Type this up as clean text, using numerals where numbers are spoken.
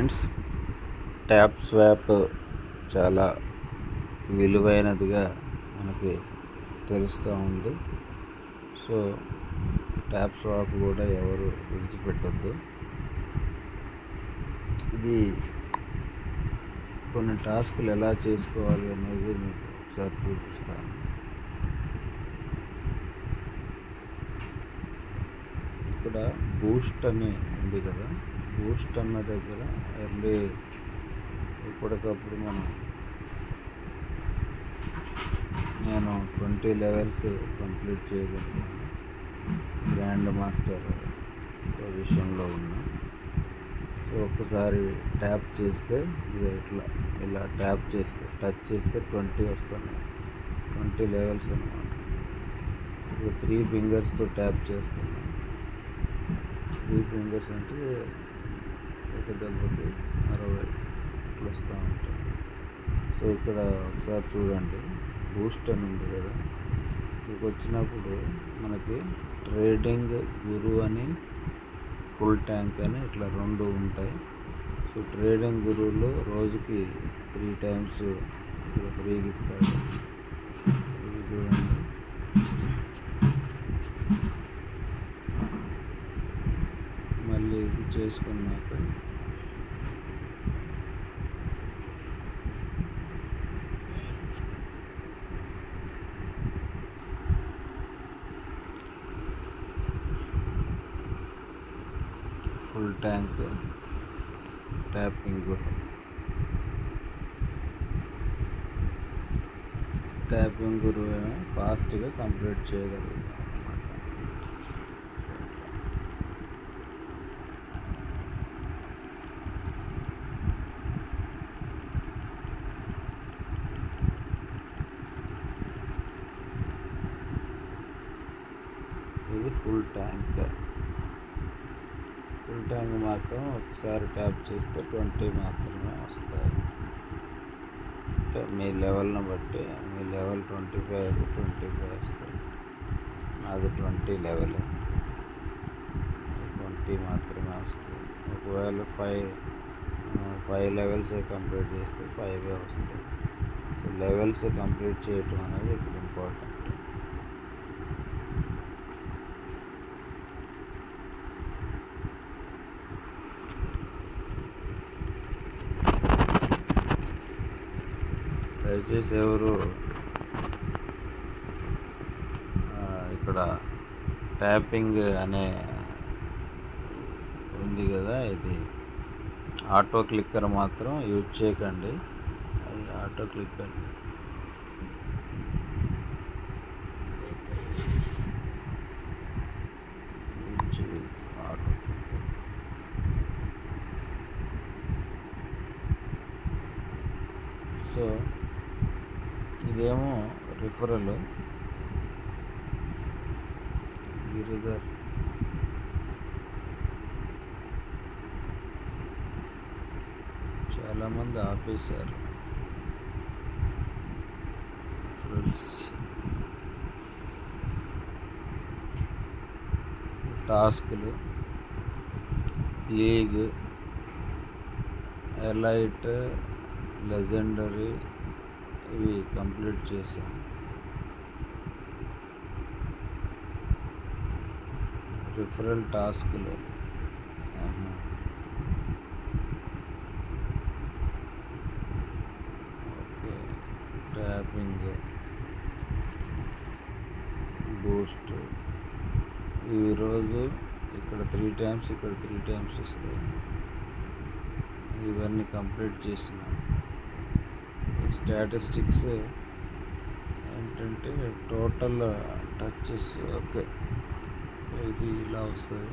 Friends, tap swap చాలా విలువైనదిగా మనకి తెలుస్తూ ఉంది. సో ట్యాప్ స్వాప్ కూడా ఎవరు విడిచిపెట్టద్దు. ఇది కొన్ని టాస్కులు ఎలా చేసుకోవాలి అనేది మీకు ఒకసారి చూపిస్తాను. ఇక్కడ బూస్ట్ అని ఉంది కదా, బూస్ట్ అన్న దగ్గర ఎర్లీ ఇప్పటికప్పుడు నేను 20 లెవెల్స్ కంప్లీట్ చేయగలిగాను. గ్రాండ్ మాస్టర్ పొజిషన్లో ఉన్నా. సో ఒక్కసారి ట్యాప్ చేస్తే ఇది ఇలా ట్యాప్ చేస్తే టచ్ చేస్తే 20 వస్తున్నాయి. 20 లెవెల్స్ అన్నమాట. ఇప్పుడు 3 ఫింగర్స్తో ట్యాప్ చేస్తున్నాను. 3 ఫింగర్స్ అంటే ఒక దెబ్బకి 60 ఇట్లా వస్తూ ఉంటాయి. సో ఇక్కడ ఒకసారి చూడండి, బూస్ట్ అని ఉంది కదా, ఇక్కడికి వచ్చినప్పుడు మనకి ట్రేడింగ్ గురు అని ఫుల్ ట్యాంక్ అని ఇట్లా 2 ఉంటాయి. సో ట్రేడింగ్ గురువులో రోజుకి 3 టైమ్స్ ఇక్కడ ఫ్రీగా ఇస్తాడు. ఇది చూడండి, మళ్ళీ ఇది చేసుకున్నాక ఫుల్ ట్యాంక్ ట్యాపింగ్ గురువు ఫాస్ట్గా కంప్లీట్ చేయగలుగుతాం అన్నమాట. ఇది ఫుల్ ట్యాంక్ మాత్రం ఒకసారి ట్యాప్ చేస్తే 20 మాత్రమే వస్తాయి. అంటే మీ లెవెల్ని బట్టి, మీ లెవెల్ 25 వస్తాయి. నాది 20 లెవెల్, 20 మాత్రమే వస్తాయి. ఒకవేళ 5 లెవెల్స్ కంప్లీట్ చేస్తే 5 వస్తాయి. సో లెవెల్స్ కంప్లీట్ చేయటం అనేది ఇక్కడ ఇంపార్టెంట్. దయచేసి ఎవరు ఇక్కడ ట్యాపింగ్ అనే ఉంది కదా, ఇది ఆటో క్లిక్కర్ మాత్రం యూజ్ చేయకండి. అది ఆటో క్లిక్కర్ సో ఇదేమో రిఫరల్ గిరిధర్. చాలామంది ఆపేశారు. టాస్కులు, లీగ్, ఎలైట్, లెజెండరీ ఇవి కంప్లీట్ చేశాం. రిఫరల్ టాస్క్లు ఓకే. ట్యాపింగ్, బూస్ట్ ఈరోజు ఇక్కడ 3 టైమ్స్, ఇక్కడ 3 టైమ్స్ వస్తాయి. ఇవన్నీ కంప్లీట్ చేసినాం. స్టాటిస్టిక్స్ ఏంటంటే టోటల్ టచెస్. ఓకే, ఇది ఇలా వస్తుంది.